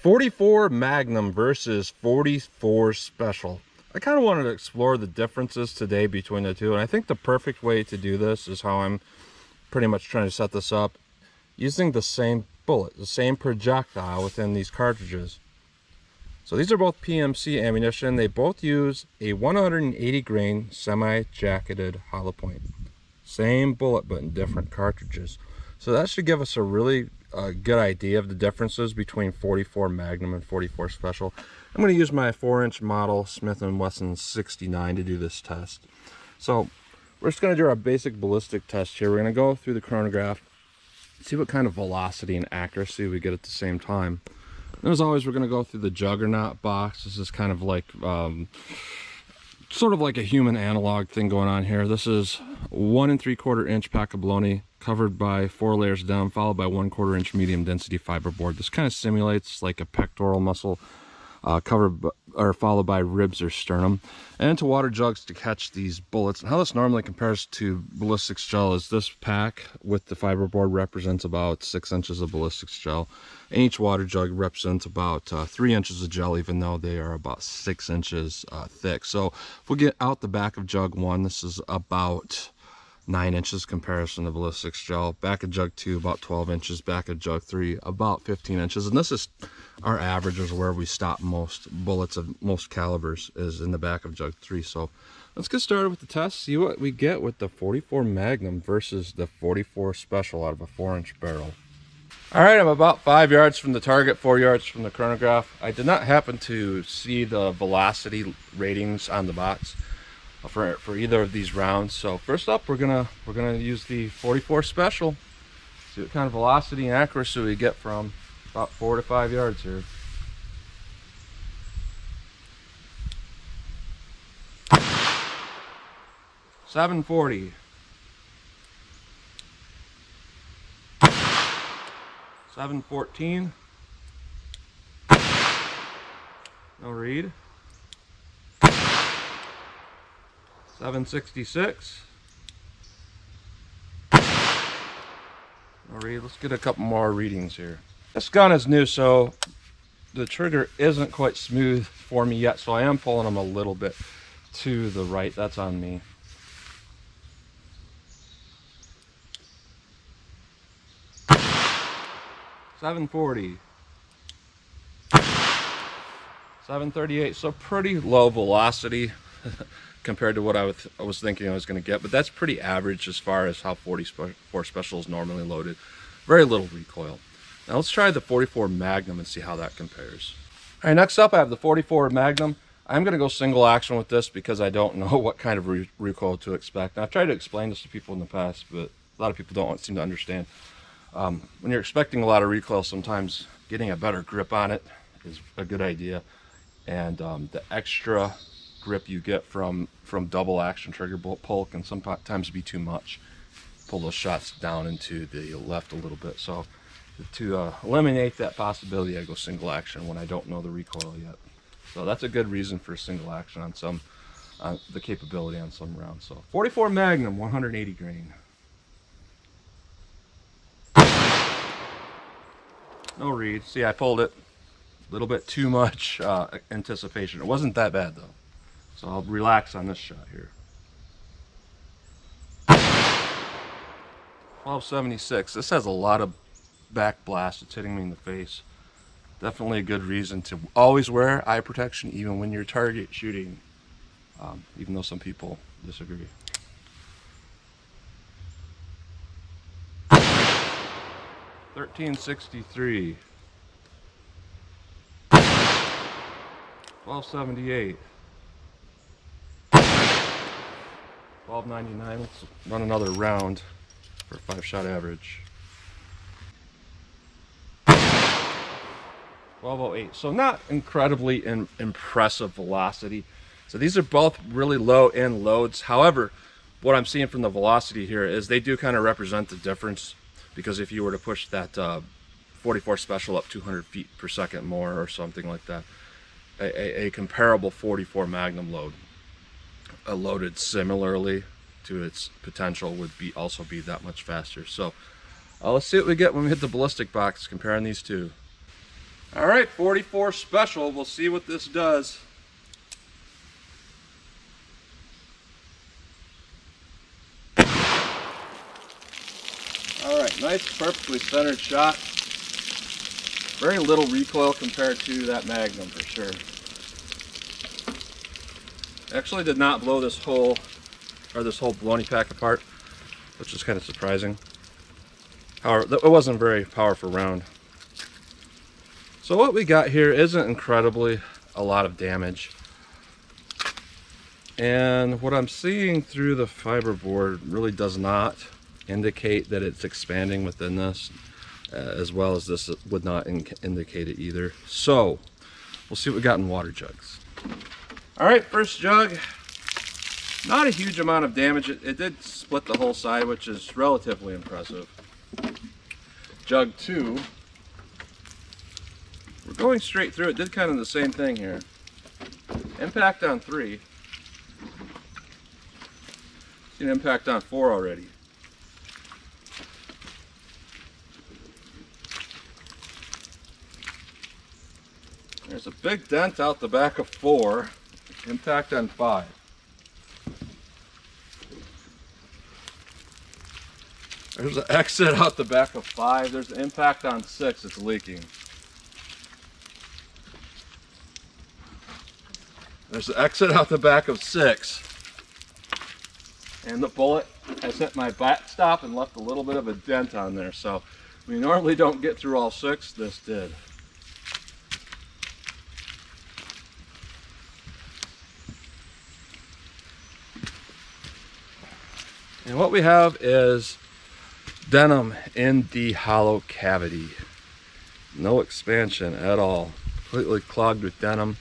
44 Magnum versus 44 Special. I kind of wanted to explore the differences today between the two, and I think the perfect way to do this is how I'm pretty much trying to set this up, using the same bullet, the same projectile within these cartridges. So these are both PMC ammunition. They both use a 180 grain semi-jacketed hollow point. Same bullet, but in different cartridges. So that should give us a really good idea of the differences between 44 Magnum and 44 Special. I'm going to use my 4-inch model Smith & Wesson 69 to do this test. So we're just going to do our basic ballistic test here. We're going to go through the chronograph, see what kind of velocity and accuracy we get at the same time. And as always, we're going to go through the Juggernaut box. This is kind of like sort of like a human analog thing going on here. This is 1 3/4 inch pack of bologna covered by 4 layers down, followed by 1/4 inch medium density fiberboard. This kind of simulates like a pectoral muscle followed by ribs or sternum, and into water jugs to catch these bullets. And how this normally compares to ballistics gel is this pack with the fiberboard represents about 6 inches of ballistics gel, and each water jug represents about 3 inches of gel, even though they are about 6 inches thick. So if we get out the back of jug 1, this is about 9 inches comparison to ballistics gel. Back of jug 2 about 12 inches, back of jug 3 about 15 inches, and this is our average, is where we stop most bullets of most calibers, is in the back of jug 3. So let's get started with the test, see what we get with the 44 Magnum versus the 44 Special out of a 4-inch barrel. All right, I'm about 5 yards from the target, 4 yards from the chronograph. I did not happen to see the velocity ratings on the box for either of these rounds. So first up, we're gonna use the 44 Special. See what kind of velocity and accuracy we get from about 4 to 5 yards here. .740. 714. No read. 766. No read. Let's get a couple more readings here. This gun is new, so the trigger isn't quite smooth for me yet, so I am pulling them a little bit to the right. That's on me. .740. 738. So pretty low velocity compared to what I was thinking I was going to get, but that's pretty average as far as how 44 Special is normally loaded. Very little recoil. Now let's try the 44 Magnum and see how that compares. All right, next up I have the 44 Magnum. I'm going to go single action with this because I don't know what kind of recoil to expect. Now, I've tried to explain this to people in the past, but a lot of people don't seem to understand. When you're expecting a lot of recoil, sometimes getting a better grip on it is a good idea. And the extra grip you get from double action trigger pull can sometimes be too much. Pull those shots down into the left a little bit. So to eliminate that possibility, I go single action when I don't know the recoil yet. So that's a good reason for single action on some, the capability on some rounds. So 44 Magnum, 180 grain. No read. See, I pulled it a little bit too much anticipation. It wasn't that bad though. So I'll relax on this shot here. 1276. This has a lot of back blast. It's hitting me in the face. Definitely a good reason to always wear eye protection, even when you're target shooting, even though some people disagree. 1363. 1278. 1299. Let's run another round for a 5-shot average. 1208. So not incredibly impressive velocity. So these are both really low end loads. However, what I'm seeing from the velocity here is they do kind of represent the difference, because if you were to push that 44 Special up 200 feet per second more or something like that, a comparable 44 Magnum load loaded similarly to its potential would also be that much faster. So let's see what we get when we hit the ballistic box comparing these two. All right, 44 special. We'll see what this does. All right, nice, perfectly centered shot. Very little recoil compared to that Magnum for sure. Actually did not blow this whole baloney pack apart, which is kind of surprising. However, it wasn't a very powerful round. So what we got here isn't incredibly a lot of damage. And what I'm seeing through the fiberboard really does not indicate that it's expanding within this, as well as this would not indicate it either. So we'll see what we got in water jugs. All right, first jug, not a huge amount of damage. It did split the whole side, which is relatively impressive. Jug 2, we're going straight through. It did kind of the same thing here. Impact on 3. Seen impact on 4 already. There's a big dent out the back of 4. Impact on 5. There's an exit out the back of 5. There's an impact on 6. It's leaking. There's an exit out the back of 6. And the bullet has hit my backstop and left a little bit of a dent on there. So we normally don't get through all 6. This did. And what we have is denim in the hollow cavity. No expansion at all. Completely clogged with denim.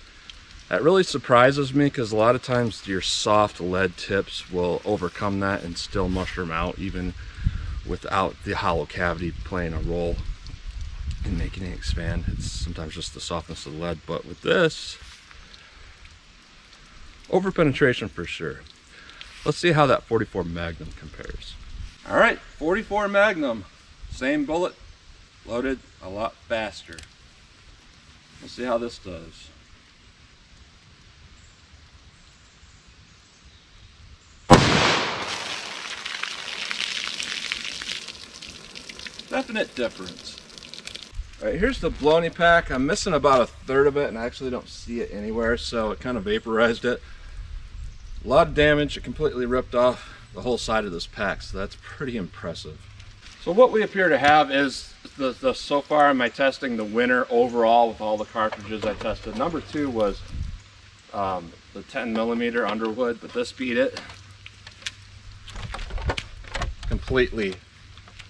That really surprises me because a lot of times your soft lead tips will overcome that and still mushroom out even without the hollow cavity playing a role in making it expand. It's sometimes just the softness of the lead, but with this, over penetration for sure. Let's see how that 44 Magnum compares. All right, 44 Magnum, same bullet, loaded a lot faster. Let's see how this does. Definite difference. All right, here's the baloney pack. I'm missing about a third of it, and I actually don't see it anywhere, so it kind of vaporized it. A lot of damage. It completely ripped off the whole side of this pack, so that's pretty impressive. So what we appear to have is so far in my testing, the winner overall with all the cartridges I tested. Number 2 was the 10mm Underwood, but this beat it. Completely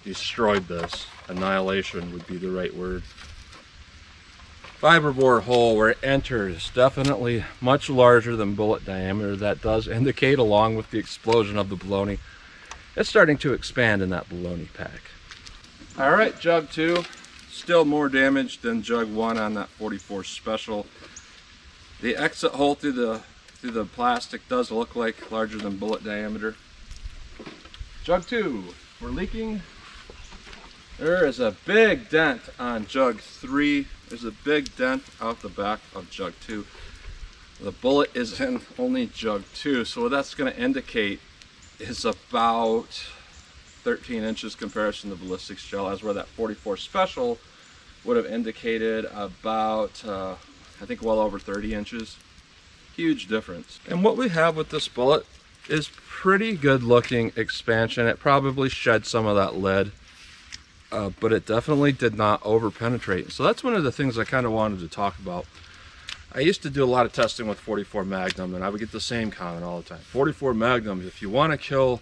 destroyed this. Annihilation would be the right word. Fiberboard hole where it enters, definitely much larger than bullet diameter. That does indicate, along with the explosion of the baloney, it's starting to expand in that baloney pack. All right, jug 2, still more damage than jug 1 on that 44 special. The exit hole through the plastic does look like larger than bullet diameter. Jug 2, we're leaking. There is a big dent on jug 3. There's a big dent out the back of jug 2. The bullet is in only jug 2, so what that's going to indicate is about 13 inches comparison to ballistic gel, as where that 44 special would have indicated about, I think, well over 30 inches. Huge difference. And what we have with this bullet is pretty good looking expansion. It probably shed some of that lead. But it definitely did not over penetrate. So that's one of the things I kind of wanted to talk about. I used to do a lot of testing with 44 Magnum, and I would get the same comment all the time. 44 Magnum, if you want to kill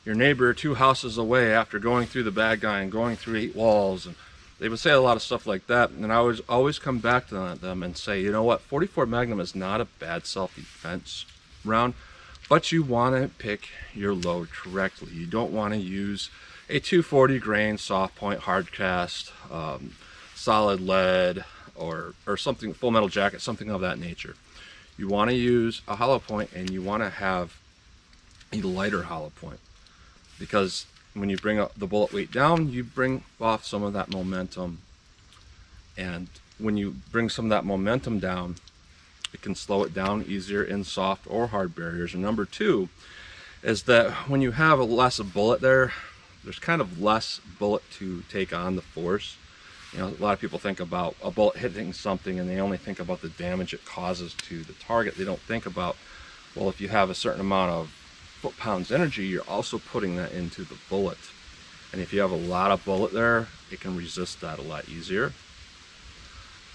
your neighbor 2 houses away after going through the bad guy and going through 8 walls, and they would say a lot of stuff like that, and I would always come back to them and say, you know what, 44 Magnum is not a bad self-defense round, but you want to pick your load correctly. You don't want to use a 240 grain soft point hard cast, solid lead, or something, full metal jacket, something of that nature. You want to use a hollow point, and you want to have a lighter hollow point, because when you bring up the bullet weight down, you bring off some of that momentum, and when you bring some of that momentum down, it can slow it down easier in soft or hard barriers. And number two is that when you have a less bullet there, there's kind of less bullet to take on the force. You know, a lot of people think about a bullet hitting something and they only think about the damage it causes to the target. They don't think about, well, if you have a certain amount of foot-pounds energy, you're also putting that into the bullet. And if you have a lot of bullet there, it can resist that a lot easier.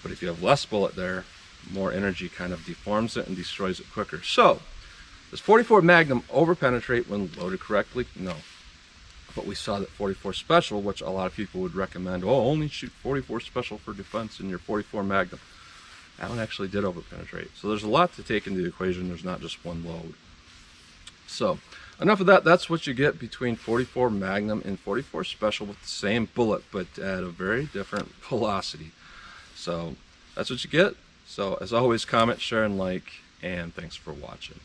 But if you have less bullet there, more energy kind of deforms it and destroys it quicker. So, does 44 Magnum over-penetrate when loaded correctly? No. But we saw that 44 Special, which a lot of people would recommend, oh, only shoot 44 Special for defense in your 44 Magnum. That one actually did over-penetrate. So there's a lot to take into the equation. There's not just one load. So, enough of that. That's what you get between 44 Magnum and 44 Special with the same bullet, but at a very different velocity. So, that's what you get. So, as always, comment, share, and like, and thanks for watching.